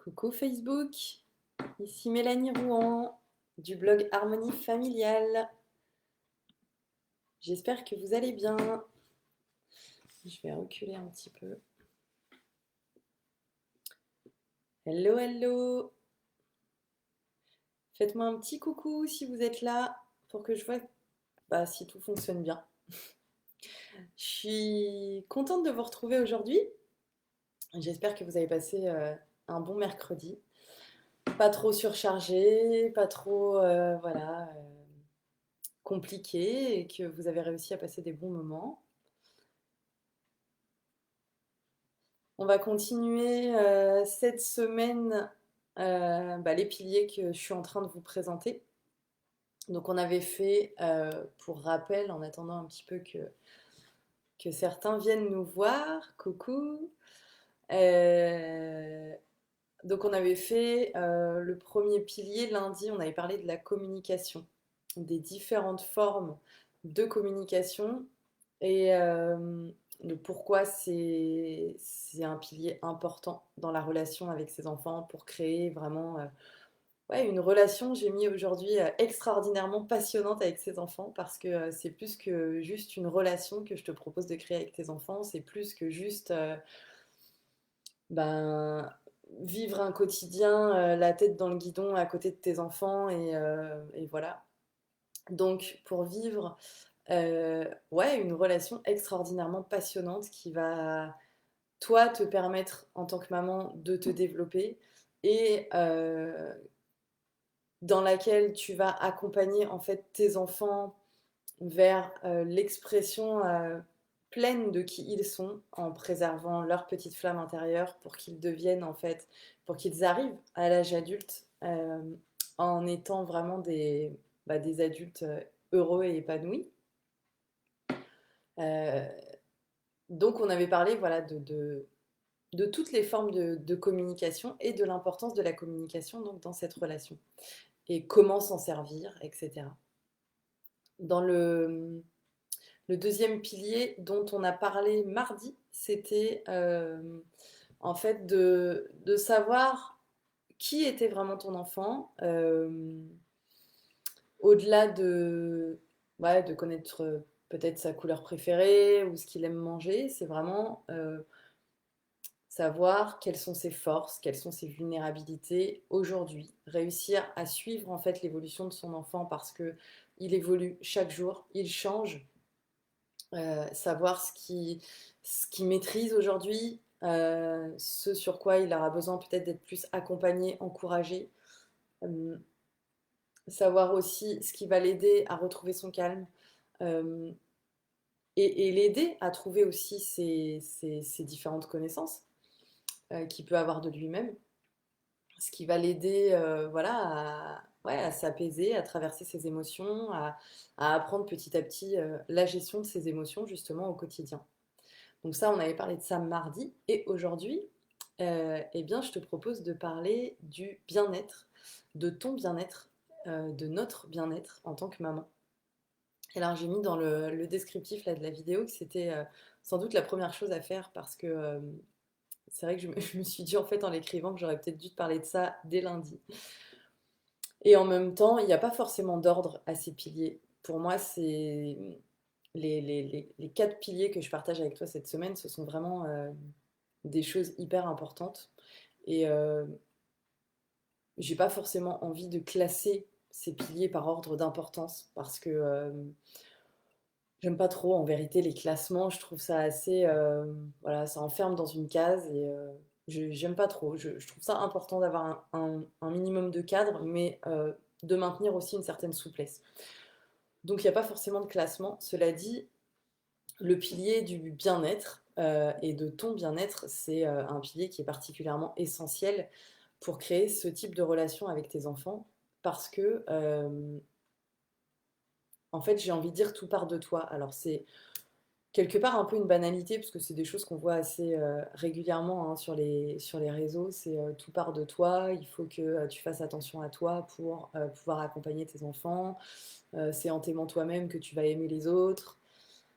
Coucou Facebook, ici Mélanie Rouen du blog Harmonie Familiale. J'espère que vous allez bien. Je vais reculer un petit peu. Hello, hello. Faites-moi un petit coucou si vous êtes là pour que je vois si tout fonctionne bien. Je suis contente de vous retrouver aujourd'hui. J'espère que vous avez passé un bon mercredi. Pas trop surchargé, pas trop compliqué et que vous avez réussi à passer des bons moments. On va continuer cette semaine les piliers que je suis en train de vous présenter. Donc on avait fait, pour rappel, en attendant un petit peu que certains viennent nous voir, coucou. Euh, donc on avait fait le premier pilier lundi, on avait parlé de la communication, des différentes formes de communication et de pourquoi c'est un pilier important dans la relation avec ses enfants pour créer vraiment une relation, j'ai mis aujourd'hui, extraordinairement passionnante avec ses enfants parce que c'est plus que juste une relation que je te propose de créer avec tes enfants, c'est plus que juste ben, vivre un quotidien la tête dans le guidon à côté de tes enfants et voilà. Donc pour vivre une relation extraordinairement passionnante qui va, toi, te permettre en tant que maman de te développer et dans laquelle tu vas accompagner en fait tes enfants vers l'expression pleine de qui ils sont en préservant leur petite flamme intérieure pour qu'ils deviennent en fait, pour qu'ils arrivent à l'âge adulte en étant vraiment des adultes heureux et épanouis. Euh, donc on avait parlé voilà, de toutes les formes de communication et de l'importance de la communication donc, dans cette relation et comment s'en servir, etc. Dans le deuxième pilier dont on a parlé mardi, c'était en fait de savoir qui était vraiment ton enfant, au-delà de connaître peut-être sa couleur préférée ou ce qu'il aime manger, c'est vraiment savoir quelles sont ses forces, quelles sont ses vulnérabilités aujourd'hui, réussir à suivre en fait l'évolution de son enfant parce que il évolue chaque jour, il change, savoir ce qu'il maîtrise aujourd'hui, ce sur quoi il aura besoin peut-être d'être plus accompagné, encouragé, euh, savoir aussi ce qui va l'aider à retrouver son calme euh, et l'aider à trouver aussi ses différentes connaissances qu'il peut avoir de lui-même, ce qui va l'aider à s'apaiser, à traverser ses émotions, à apprendre petit à petit la gestion de ses émotions justement au quotidien. Donc ça, on avait parlé de ça mardi. Et aujourd'hui, eh bien, je te propose de parler du bien-être, de ton bien-être, de notre bien-être en tant que maman. Et alors, j'ai mis dans le descriptif là, de la vidéo que c'était sans doute la première chose à faire parce que c'est vrai que je me suis dit en fait en l'écrivant que j'aurais peut-être dû te parler de ça dès lundi. Et en même temps, il n'y a pas forcément d'ordre à ces piliers. Pour moi, c'est les quatre piliers que je partage avec toi cette semaine, ce sont vraiment des choses hyper importantes. Et j'ai pas forcément envie de classer ces piliers par ordre d'importance parce que j'aime pas trop en vérité les classements. Je trouve ça assez. Voilà, ça enferme dans une case et j'aime pas trop. Je trouve ça important d'avoir un minimum de cadre, mais de maintenir aussi une certaine souplesse. Donc il n'y a pas forcément de classement. Cela dit, le pilier du bien-être et de ton bien-être, c'est un pilier qui est particulièrement essentiel pour créer ce type de relation avec tes enfants parce que, en fait, j'ai envie de dire tout part de toi. Alors, c'est quelque part un peu une banalité parce que c'est des choses qu'on voit assez régulièrement hein, sur les réseaux. C'est tout part de toi, il faut que tu fasses attention à toi pour pouvoir accompagner tes enfants. C'est en t'aimant toi-même que tu vas aimer les autres,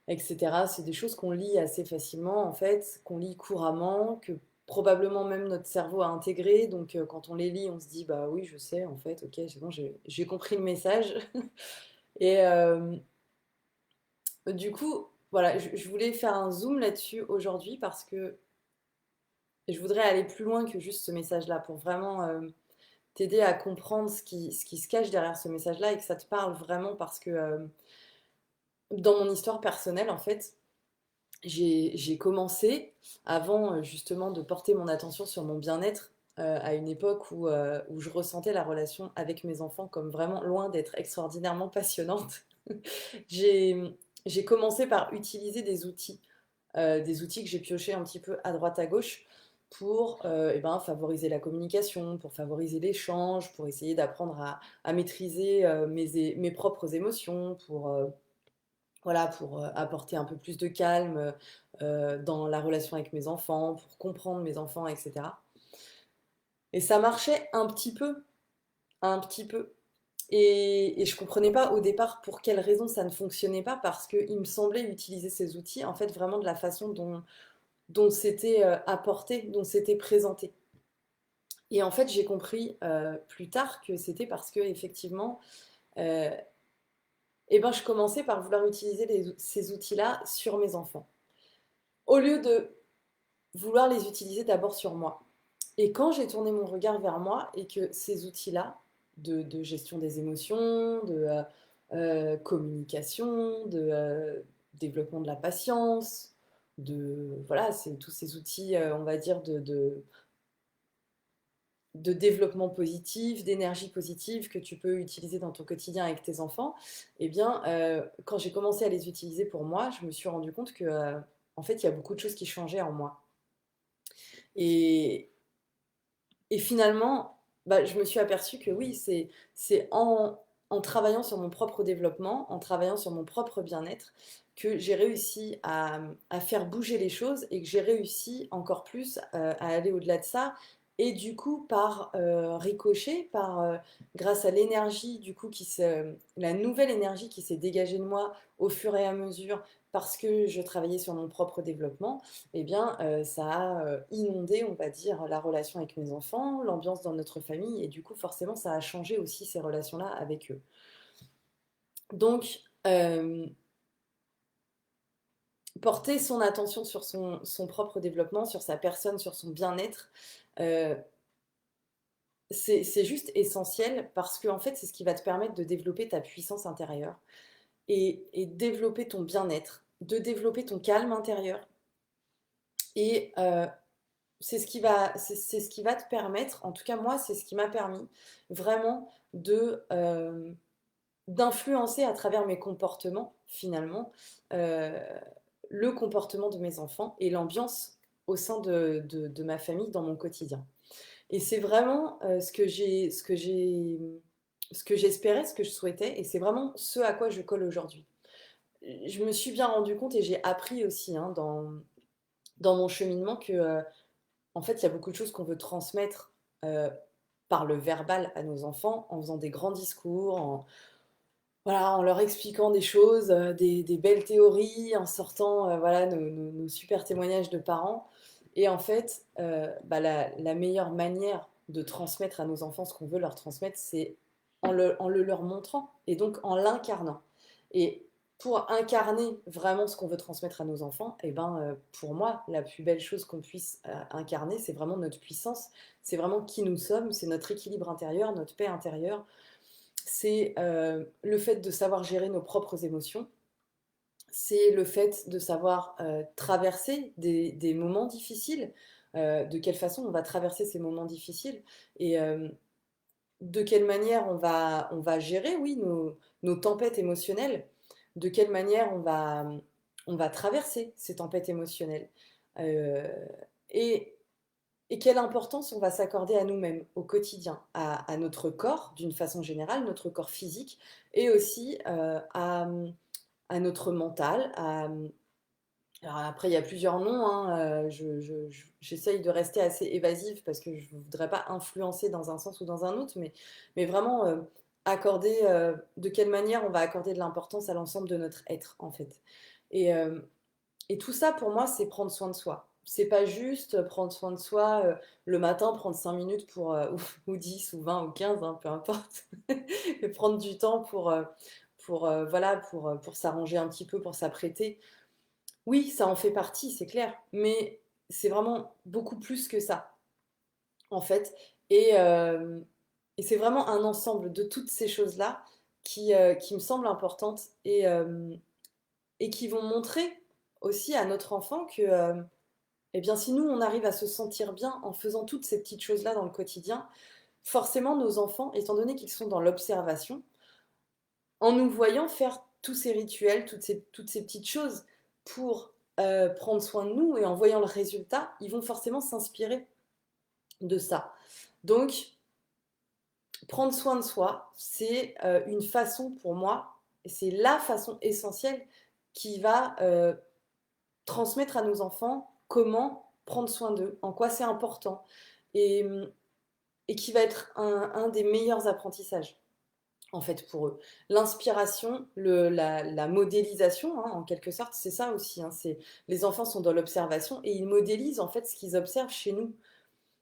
etc. C'est des choses qu'on lit assez facilement, en fait, qu'on lit couramment, que probablement même notre cerveau a intégré. Donc quand on les lit, on se dit, bah oui, je sais, en fait, ok, c'est bon, j'ai compris le message. Et du coup, voilà, je voulais faire un zoom là-dessus aujourd'hui parce que je voudrais aller plus loin que juste ce message-là pour vraiment t'aider à comprendre ce qui se cache derrière ce message-là et que ça te parle vraiment parce que dans mon histoire personnelle, en fait, j'ai commencé, avant justement de porter mon attention sur mon bien-être, à une époque où je ressentais la relation avec mes enfants comme vraiment loin d'être extraordinairement passionnante. J'ai, j'ai commencé par utiliser des outils que j'ai piochés un petit peu à droite à gauche pour eh ben, favoriser la communication, pour favoriser l'échange, pour essayer d'apprendre à maîtriser mes propres émotions, voilà, pour apporter un peu plus de calme dans la relation avec mes enfants, pour comprendre mes enfants, etc. Et ça marchait un petit peu, un petit peu. Et je comprenais pas au départ pour quelles raisons ça ne fonctionnait pas, parce qu'il me semblait utiliser ces outils en fait vraiment de la façon dont c'était apporté, dont c'était présenté. Et en fait, j'ai compris plus tard que c'était parce que effectivement, euh, eh ben, je commençais par vouloir utiliser ces outils-là sur mes enfants, au lieu de vouloir les utiliser d'abord sur moi. Et quand j'ai tourné mon regard vers moi et que ces outils-là de gestion des émotions, de communication, de développement de la patience, voilà, c'est tous ces outils, on va dire, de développement positif, d'énergie positive que tu peux utiliser dans ton quotidien avec tes enfants, eh bien, quand j'ai commencé à les utiliser pour moi, je me suis rendu compte que, en fait, il y a beaucoup de choses qui changeaient en moi. Et, et finalement, bah, je me suis aperçue que oui, c'est en travaillant sur mon propre développement, en travaillant sur mon propre bien-être, que j'ai réussi à faire bouger les choses et que j'ai réussi encore plus à aller au-delà de ça. Et du coup, par ricochet, grâce à l'énergie, du coup, la nouvelle énergie qui s'est dégagée de moi au fur et à mesure, parce que je travaillais sur mon propre développement, eh bien, ça a inondé, on va dire, la relation avec mes enfants, l'ambiance dans notre famille, et du coup, forcément, ça a changé aussi ces relations-là avec eux. Donc, porter son attention sur son propre développement, sur sa personne, sur son bien-être, euh, c'est juste essentiel parce que, en fait, c'est ce qui va te permettre de développer ta puissance intérieure et développer ton bien-être, de développer ton calme intérieur. Et c'est ce qui va te permettre, en tout cas moi, c'est ce qui m'a permis vraiment d'influencer à travers mes comportements, finalement, euh, le comportement de mes enfants et l'ambiance au sein de ma famille dans mon quotidien. Et c'est vraiment ce que j'espérais, ce que je souhaitais, et c'est vraiment ce à quoi je colle aujourd'hui. Je me suis bien rendu compte et j'ai appris aussi hein, dans mon cheminement que en fait, il y a beaucoup de choses qu'on veut transmettre euh, par le verbal à nos enfants, en faisant des grands discours, voilà, en leur expliquant des choses, des belles théories, en sortant voilà, nos super témoignages de parents. Et en fait, bah, la meilleure manière de transmettre à nos enfants ce qu'on veut leur transmettre, c'est en le leur montrant et donc en l'incarnant. Et pour incarner vraiment ce qu'on veut transmettre à nos enfants, et ben, pour moi, la plus belle chose qu'on puisse incarner, c'est vraiment notre puissance, c'est vraiment qui nous sommes, c'est notre équilibre intérieur, notre paix intérieure, c'est le fait de savoir gérer nos propres émotions, c'est le fait de savoir traverser des moments difficiles, de quelle façon on va traverser ces moments difficiles et de quelle manière on va gérer, oui, nos tempêtes émotionnelles, de quelle manière on va traverser ces tempêtes émotionnelles. Euh, et et quelle importance on va s'accorder à nous-mêmes au quotidien, à notre corps d'une façon générale, notre corps physique, et aussi à notre mental. Alors après, il y a plusieurs noms. Hein, j'essaye de rester assez évasive parce que je ne voudrais pas influencer dans un sens ou dans un autre, mais vraiment accorder, de quelle manière on va accorder de l'importance à l'ensemble de notre être, en fait. Et, euh, et tout ça, pour moi, c'est prendre soin de soi. c'est pas juste prendre soin de soi le matin, prendre 5 minutes ou 10 ou 20 ou 15, hein, peu importe, et prendre du temps voilà, pour s'arranger un petit peu, pour s'apprêter. Oui, ça en fait partie, c'est clair, mais c'est vraiment beaucoup plus que ça, en fait. Et, euh, et c'est vraiment un ensemble de toutes ces choses-là qui me semblent importantes et qui vont montrer aussi à notre enfant que eh bien, si nous, on arrive à se sentir bien en faisant toutes ces petites choses-là dans le quotidien, forcément, nos enfants, étant donné qu'ils sont dans l'observation, en nous voyant faire tous ces rituels, toutes ces petites choses pour prendre soin de nous et en voyant le résultat, ils vont forcément s'inspirer de ça. Donc, prendre soin de soi, c'est une façon pour moi, et c'est la façon essentielle qui va transmettre à nos enfants comment prendre soin d'eux, en quoi c'est important, et, et qui va être un des meilleurs apprentissages en fait pour eux. L'inspiration, la modélisation, hein, en quelque sorte, c'est ça aussi. Hein, les enfants sont dans l'observation et ils modélisent en fait ce qu'ils observent chez nous.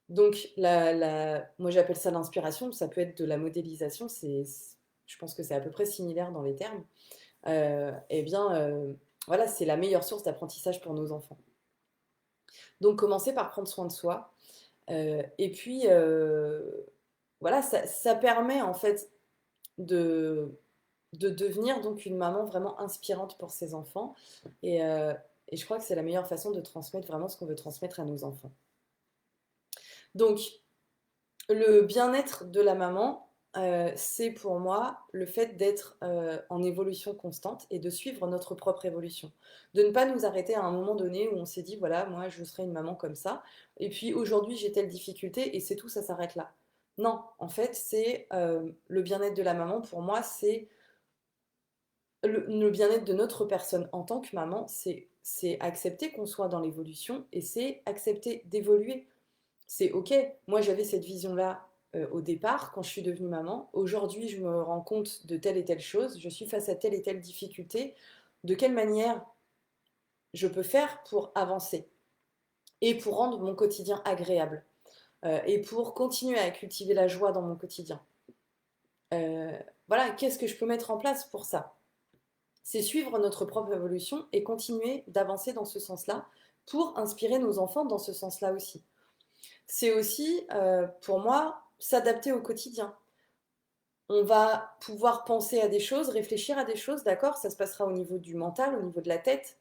Donc, moi j'appelle ça l'inspiration, ça peut être de la modélisation, je pense que c'est à peu près similaire dans les termes. Eh bien, voilà, c'est la meilleure source d'apprentissage pour nos enfants. Donc, commencer par prendre soin de soi. Et puis, voilà, ça permet en fait de, de devenir donc une maman vraiment inspirante pour ses enfants. Et, euh, et je crois que c'est la meilleure façon de transmettre vraiment ce qu'on veut transmettre à nos enfants. Donc, le bien-être de la maman, c'est pour moi le fait d'être en évolution constante et de suivre notre propre évolution. De ne pas nous arrêter à un moment donné où on s'est dit, voilà, moi je serai une maman comme ça, et puis aujourd'hui j'ai telle difficulté et c'est tout, ça s'arrête là. Non, en fait, c'est le bien-être de la maman, pour moi, c'est le bien-être de notre personne en tant que maman, c'est accepter qu'on soit dans l'évolution et c'est accepter d'évoluer. C'est ok, moi j'avais cette vision-là au départ quand je suis devenue maman. Aujourd'hui, je me rends compte de telle et telle chose, je suis face à telle et telle difficulté. De quelle manière je peux faire pour avancer et pour rendre mon quotidien agréable et pour continuer à cultiver la joie dans mon quotidien. Euh, voilà, qu'est-ce que je peux mettre en place pour ça? C'est suivre notre propre évolution et continuer d'avancer dans ce sens-là pour inspirer nos enfants dans ce sens-là aussi. C'est aussi, pour moi, s'adapter au quotidien. On va pouvoir penser à des choses, réfléchir à des choses, d'accord? Ça se passera au niveau du mental, au niveau de la tête.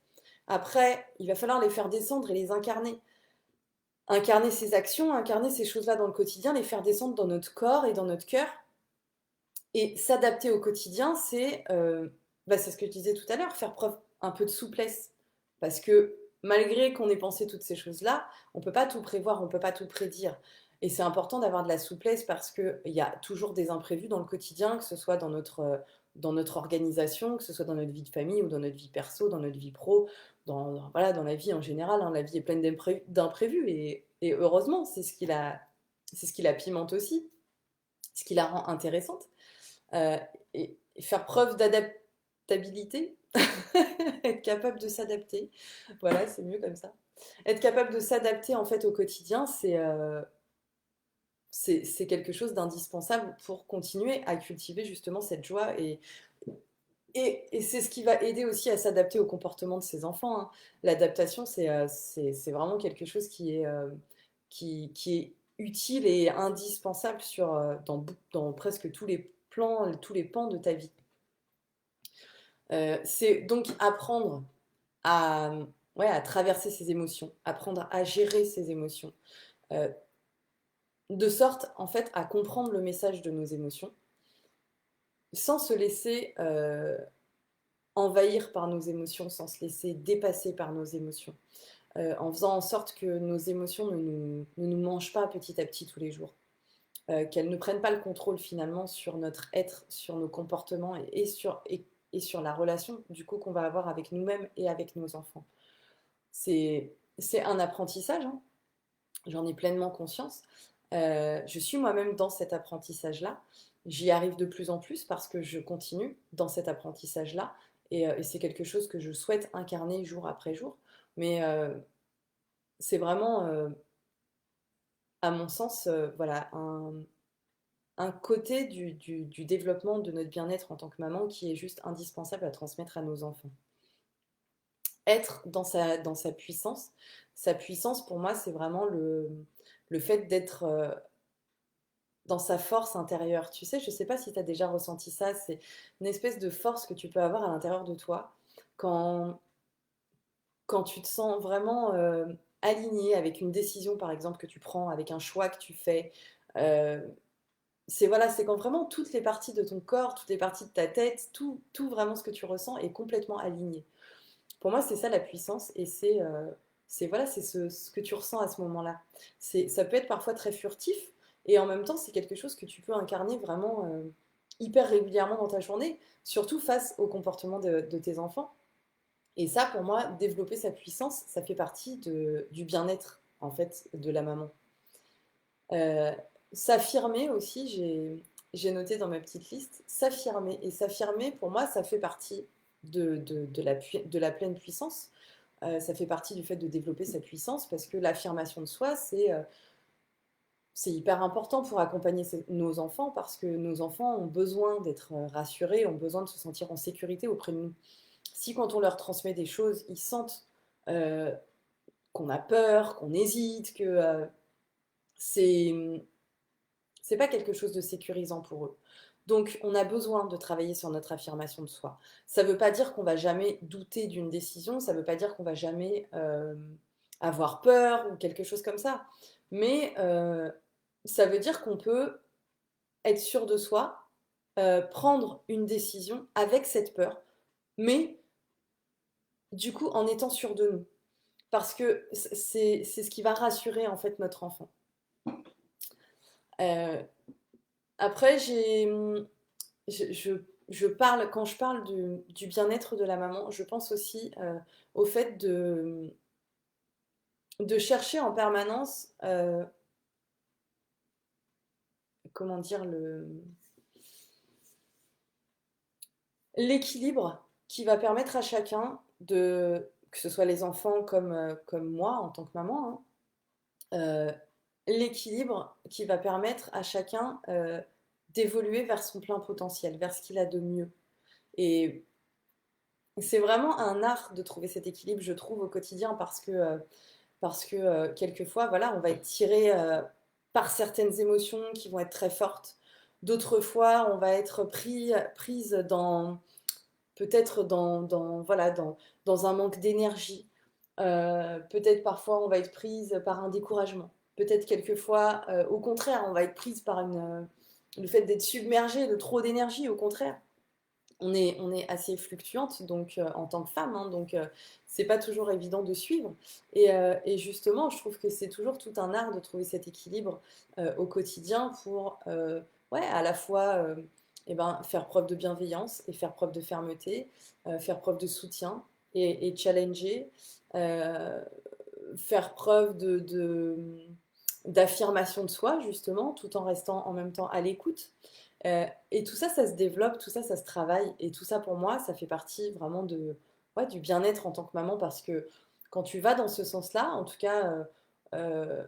Après, il va falloir les faire descendre et les incarner. Incarner ces actions, incarner ces choses-là dans le quotidien, les faire descendre dans notre corps et dans notre cœur. Et s'adapter au quotidien, c'est ce que je disais tout à l'heure, faire preuve un peu de souplesse. Parce que malgré qu'on ait pensé toutes ces choses-là, on ne peut pas tout prévoir, on ne peut pas tout prédire. Et c'est important d'avoir de la souplesse parce qu'il y a toujours des imprévus dans le quotidien, que ce soit dans notre organisation, que ce soit dans notre vie de famille ou dans notre vie perso, dans notre vie pro, voilà, dans la vie en général. Hein, la vie est pleine d'imprévus et heureusement, c'est ce qui la pimente aussi, ce qui la rend intéressante. Euh, et faire preuve d'adaptabilité, être capable de s'adapter. Voilà, c'est mieux comme ça. Être capable de s'adapter en fait au quotidien, c'est quelque chose d'indispensable pour continuer à cultiver justement cette joie et c'est ce qui va aider aussi à s'adapter au comportement de ses enfants. Hein. L'adaptation, c'est vraiment quelque chose qui est utile et indispensable dans presque tous les plans, tous les pans de ta vie. C'est donc apprendre à, ouais, à traverser ses émotions, apprendre à gérer ses émotions, euh, de sorte en fait à comprendre le message de nos émotions sans se laisser envahir par nos émotions, sans se laisser dépasser par nos émotions, en faisant en sorte que nos émotions ne nous mangent pas petit à petit tous les jours, qu'elles ne prennent pas le contrôle finalement sur notre être, sur nos comportements et sur la relation du coup qu'on va avoir avec nous-mêmes et avec nos enfants. C'est un apprentissage, hein. J'en ai pleinement conscience. Je suis moi-même dans cet apprentissage-là. J'y arrive de plus en plus parce que je continue dans cet apprentissage-là et c'est quelque chose que je souhaite incarner jour après jour. Mais c'est vraiment, à mon sens, voilà, un côté du développement de notre bien-être en tant que maman qui est juste indispensable à transmettre à nos enfants. Être dans sa puissance pour moi, c'est vraiment le fait d'être dans sa force intérieure. Tu sais, je ne sais pas si tu as déjà ressenti ça, c'est une espèce de force que tu peux avoir à l'intérieur de toi quand, quand tu te sens vraiment aligné avec une décision, par exemple, que tu prends, avec un choix que tu fais. Euh, c'est voilà, c'est quand vraiment toutes les parties de ton corps, toutes les parties de ta tête, tout vraiment ce que tu ressens est complètement aligné. Pour moi, c'est ça la puissance et c'est voilà, c'est ce que tu ressens à ce moment-là. Ça peut être parfois très furtif et en même temps, c'est quelque chose que tu peux incarner vraiment hyper régulièrement dans ta journée, surtout face au comportement de tes enfants. Et ça, pour moi, développer sa puissance, ça fait partie du bien-être, en fait, de la maman. Euh, S'affirmer aussi, j'ai noté dans ma petite liste, s'affirmer. Et s'affirmer, pour moi, ça fait partie de la pleine puissance. Ça fait partie du fait de développer sa puissance parce que l'affirmation de soi, c'est hyper important pour accompagner nos enfants parce que nos enfants ont besoin d'être rassurés, ont besoin de se sentir en sécurité auprès de nous. Si quand on leur transmet des choses, ils sentent euh, qu'on a peur, qu'on hésite, que c'est c'est pas quelque chose de sécurisant pour eux. Donc, on a besoin de travailler sur notre affirmation de soi. Ça ne veut pas dire qu'on va jamais douter d'une décision, ça ne veut pas dire qu'on va jamais avoir peur ou quelque chose comme ça. Mais ça veut dire qu'on peut être sûr de soi, prendre une décision avec cette peur, mais du coup en étant sûr de nous. Parce que c'est ce qui va rassurer en fait notre enfant. Euh, Après, je parle, quand je parle du bien-être de la maman, je pense aussi au fait de chercher en permanence, comment dire, l'équilibre qui va permettre à chacun que ce soit les enfants comme moi en tant que maman, hein, euh, l'équilibre qui va permettre à chacun d'évoluer vers son plein potentiel, vers ce qu'il a de mieux. Et c'est vraiment un art de trouver cet équilibre, je trouve, au quotidien, parce que quelquefois, voilà, on va être tiré par certaines émotions qui vont être très fortes. D'autres fois, on va être prise peut-être voilà, dans un manque d'énergie. Peut-être parfois, on va être prise par un découragement. Peut-être quelquefois, au contraire, on va être prise par le fait d'être submergée de trop d'énergie, au contraire on est assez fluctuante donc en tant que femme, hein, donc c'est pas toujours évident de suivre. Et justement, je trouve que c'est toujours tout un art de trouver cet équilibre au quotidien pour ouais, à la fois eh ben, faire preuve de bienveillance et faire preuve de fermeté, faire preuve de soutien et challenger, euh, faire preuve d'affirmation de soi, justement, tout en restant en même temps à l'écoute. Et tout ça, ça se développe, tout ça, ça se travaille. Et tout ça, pour moi, ça fait partie vraiment ouais, du bien-être en tant que maman, parce que quand tu vas dans ce sens-là, en tout cas, euh,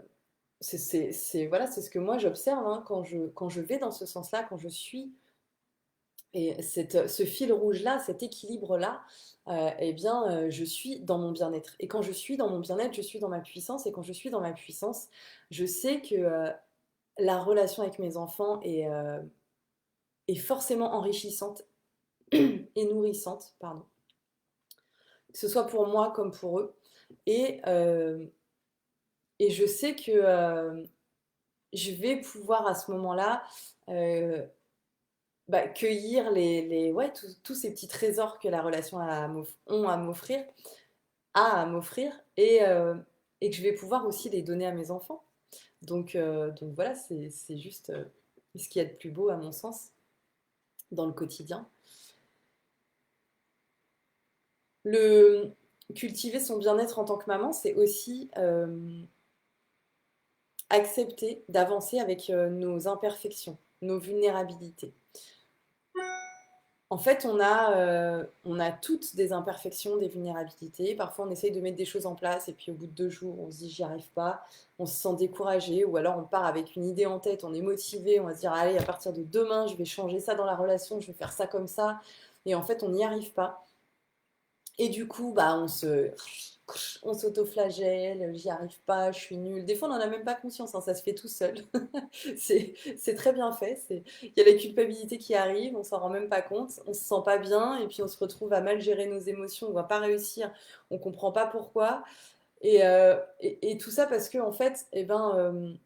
voilà, c'est ce que moi j'observe hein, quand je vais dans ce sens-là, quand je suis et ce fil rouge-là, cet équilibre-là, eh bien, je suis dans mon bien-être. Et quand je suis dans mon bien-être, je suis dans ma puissance. Et quand je suis dans ma puissance, je sais que la relation avec mes enfants est forcément enrichissante et nourrissante, pardon. Que ce soit pour moi comme pour eux. Et, euh, et je sais que je vais pouvoir à ce moment-là euh, bah, cueillir ouais, tous ces petits trésors que la relation ont à m'offrir, et que je vais pouvoir aussi les donner à mes enfants. Donc voilà, c'est juste ce qu'il y a de plus beau à mon sens dans le quotidien. Le cultiver son bien-être en tant que maman, c'est aussi accepter d'avancer avec nos imperfections, nos vulnérabilités. En fait, on a toutes des imperfections, des vulnérabilités. Parfois, on essaye de mettre des choses en place et puis au bout de 2 jours, on se dit j'y arrive pas, on se sent découragé ou alors on part avec une idée en tête, on est motivé, on va se dire allez, à partir de demain, je vais changer ça dans la relation, je vais faire ça comme ça. Et en fait, on n'y arrive pas. Et du coup, bah, on s'auto-flagelle, j'y arrive pas, je suis nulle. Des fois, on n'en a même pas conscience, hein, ça se fait tout seul. C'est très bien fait. Il y a la culpabilité qui arrive, on s'en rend même pas compte, on se sent pas bien, et puis on se retrouve à mal gérer nos émotions, on va pas réussir, on comprend pas pourquoi. Et tout ça parce que, en fait, eh ben,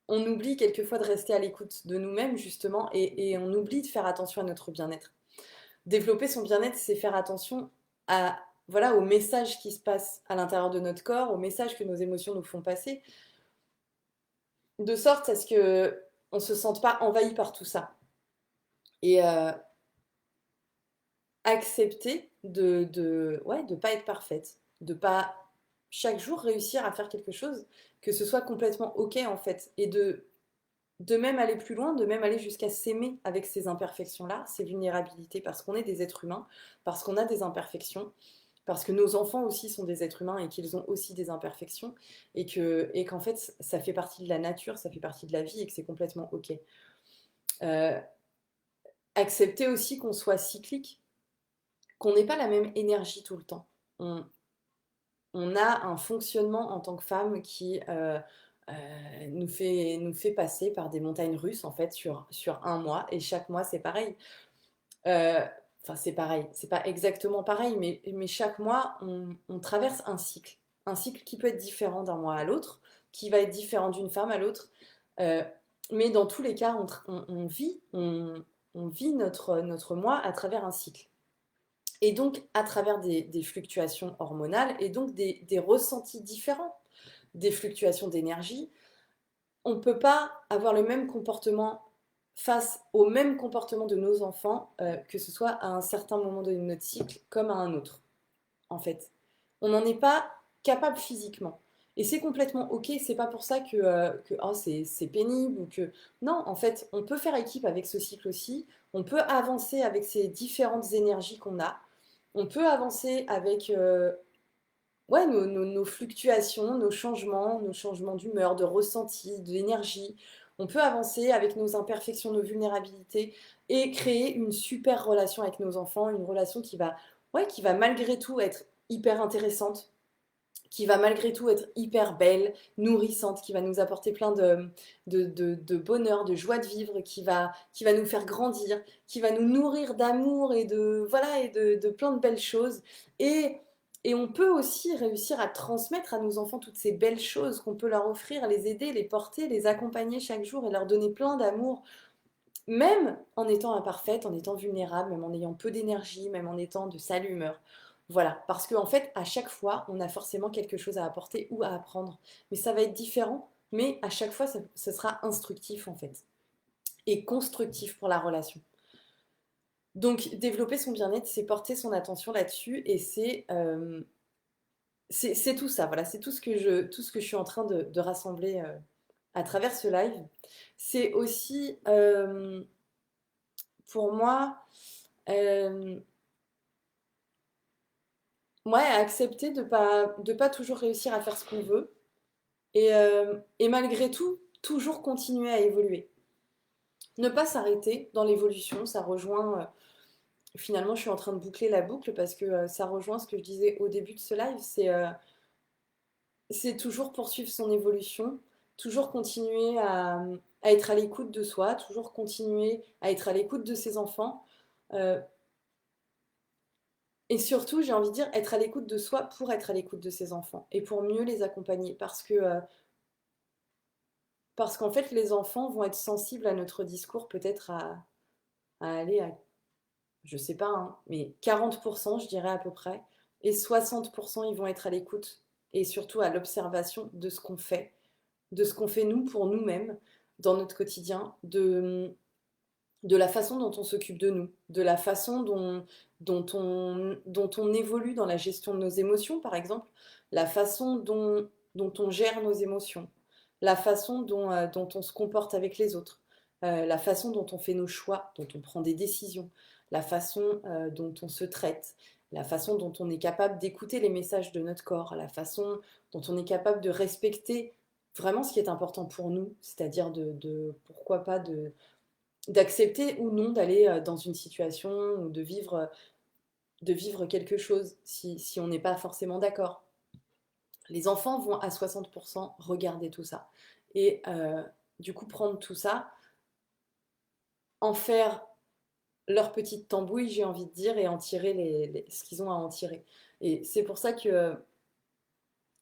on oublie quelquefois de rester à l'écoute de nous-mêmes, justement, et on oublie de faire attention à notre bien-être. Développer son bien-être, c'est faire attention à, voilà, aux messages qui se passent à l'intérieur de notre corps, aux messages que nos émotions nous font passer, de sorte à ce que on se sente pas envahi par tout ça. Et accepter ouais, de pas être parfaite, de pas chaque jour réussir à faire quelque chose, que ce soit complètement ok en fait, et de même aller plus loin, de même aller jusqu'à s'aimer avec ces imperfections-là, ces vulnérabilités, parce qu'on est des êtres humains, parce qu'on a des imperfections, parce que nos enfants aussi sont des êtres humains et qu'ils ont aussi des imperfections, et qu'en fait, ça fait partie de la nature, ça fait partie de la vie et que c'est complètement OK. Euh, Accepter aussi qu'on soit cyclique, qu'on n'ait pas la même énergie tout le temps. On, on a un fonctionnement en tant que femme qui nous fait passer par des montagnes russes en fait sur un mois, et chaque mois c'est pareil. Euh, Enfin, c'est pareil, c'est pas exactement pareil, mais chaque mois, on traverse un cycle qui peut être différent d'un mois à l'autre, qui va être différent d'une femme à l'autre. Euh, mais dans tous les cas, on vit notre mois à travers un cycle. Et donc, à travers des fluctuations hormonales, et donc des ressentis différents, des fluctuations d'énergie, on ne peut pas avoir le même comportement face au même comportement de nos enfants, que ce soit à un certain moment de notre cycle comme à un autre, en fait. On n'en est pas capable physiquement. Et c'est complètement ok, c'est pas pour ça que oh, c'est pénible ou que. Non, en fait, on peut faire équipe avec ce cycle aussi, on peut avancer avec ces différentes énergies qu'on a, on peut avancer avec ouais, nos fluctuations, nos changements d'humeur, de ressenti, d'énergie. On peut avancer avec nos imperfections, nos vulnérabilités et créer une super relation avec nos enfants, une relation ouais, qui va malgré tout être hyper intéressante, qui va malgré tout être hyper belle, nourrissante, qui va nous apporter plein de bonheur, de joie de vivre, qui va nous faire grandir, qui va nous nourrir d'amour et voilà, et de plein de belles choses. Et, et on peut aussi réussir à transmettre à nos enfants toutes ces belles choses qu'on peut leur offrir, les aider, les porter, les accompagner chaque jour et leur donner plein d'amour, même en étant imparfaite, en étant vulnérable, même en ayant peu d'énergie, même en étant de sale humeur. Voilà, parce qu'en fait, à chaque fois, on a forcément quelque chose à apporter ou à apprendre. Mais ça va être différent, mais à chaque fois, ça sera instructif en fait, et constructif pour la relation. Donc, développer son bien-être, c'est porter son attention là-dessus, et c'est tout ça, voilà, c'est tout ce que je suis en train de rassembler à travers ce live. C'est aussi, pour moi, euh, ouais, accepter de pas toujours réussir à faire ce qu'on veut et malgré tout, toujours continuer à évoluer. Ne pas s'arrêter dans l'évolution, ça rejoint, finalement je suis en train de boucler la boucle parce que ça rejoint ce que je disais au début de ce live, c'est toujours poursuivre son évolution, toujours continuer à être à l'écoute de soi, toujours continuer à être à l'écoute de ses enfants. euh, Et surtout, j'ai envie de dire, être à l'écoute de soi pour être à l'écoute de ses enfants et pour mieux les accompagner. Parce qu'en fait, les enfants vont être sensibles à notre discours, peut-être à aller à, je sais pas, hein, mais 40%, je dirais à peu près. Et 60%, ils vont être à l'écoute et surtout à l'observation de ce qu'on fait nous pour nous-mêmes dans notre quotidien, de la façon dont on s'occupe de nous, de la façon dont on évolue dans la gestion de nos émotions, par exemple, la façon dont on gère nos émotions, la façon dont on se comporte avec les autres, la façon dont on fait nos choix, dont on prend des décisions, la façon dont on se traite, la façon dont on est capable d'écouter les messages de notre corps, la façon dont on est capable de respecter vraiment ce qui est important pour nous, c'est-à-dire pourquoi pas d'accepter ou non d'aller dans une situation ou de vivre quelque chose si on n'est pas forcément d'accord. Les enfants vont à 60% regarder tout ça. Et du coup, prendre tout ça, en faire leur petite tambouille, j'ai envie de dire, et en tirer ce qu'ils ont à en tirer. Et c'est pour ça que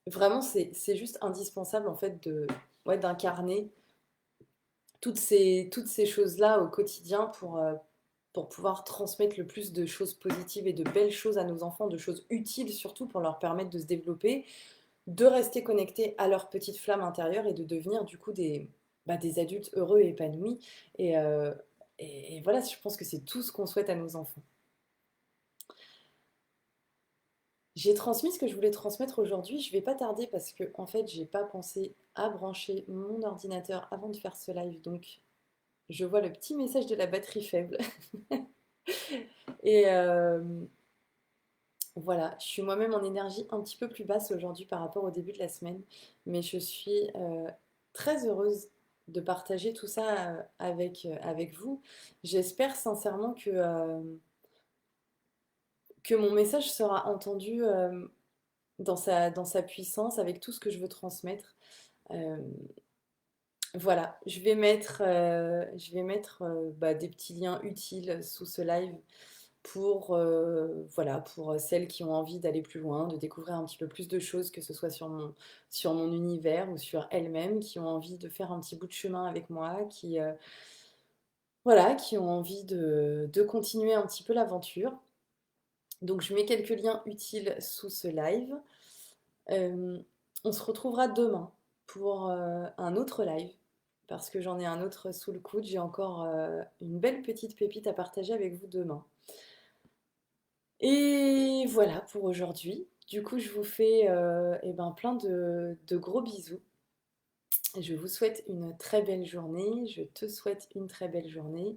vraiment, c'est juste indispensable, en fait, ouais, d'incarner toutes ces choses-là au quotidien pour pouvoir transmettre le plus de choses positives et de belles choses à nos enfants, de choses utiles surtout pour leur permettre de se développer, de rester connectés à leur petite flamme intérieure et de devenir du coup des adultes heureux et épanouis. Et, euh, et voilà, je pense que c'est tout ce qu'on souhaite à nos enfants. J'ai transmis ce que je voulais transmettre aujourd'hui. Je vais pas tarder parce que en fait, j'ai pas pensé à brancher mon ordinateur avant de faire ce live. Donc, je vois le petit message de la batterie faible. Et voilà, je suis moi-même en énergie un petit peu plus basse aujourd'hui par rapport au début de la semaine. Mais je suis très heureuse de partager tout ça avec vous. J'espère sincèrement que mon message sera entendu dans sa puissance, avec tout ce que je veux transmettre. Euh, voilà, je vais mettre des petits liens utiles sous ce live voilà, pour celles qui ont envie d'aller plus loin, de découvrir un petit peu plus de choses, que ce soit sur mon univers ou sur elles-mêmes, qui ont envie de faire un petit bout de chemin avec moi, voilà, qui ont envie de continuer un petit peu l'aventure. Donc je mets quelques liens utiles sous ce live. Euh, on se retrouvera demain pour un autre live, parce que j'en ai un autre sous le coude. J'ai encore une belle petite pépite à partager avec vous demain. Et voilà pour aujourd'hui. Du coup, je vous fais plein de gros bisous. Je vous souhaite une très belle journée. Je te souhaite une très belle journée.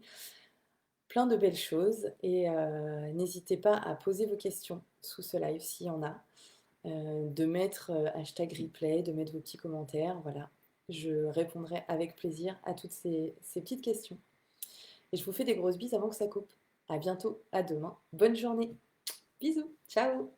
Plein de belles choses. Et n'hésitez pas à poser vos questions sous ce live s'il y en a. De mettre hashtag replay, de mettre vos petits commentaires. Voilà. Je répondrai avec plaisir à toutes ces petites questions. Et je vous fais des grosses bises avant que ça coupe. À bientôt, à demain. Bonne journée. Bisous. Ciao.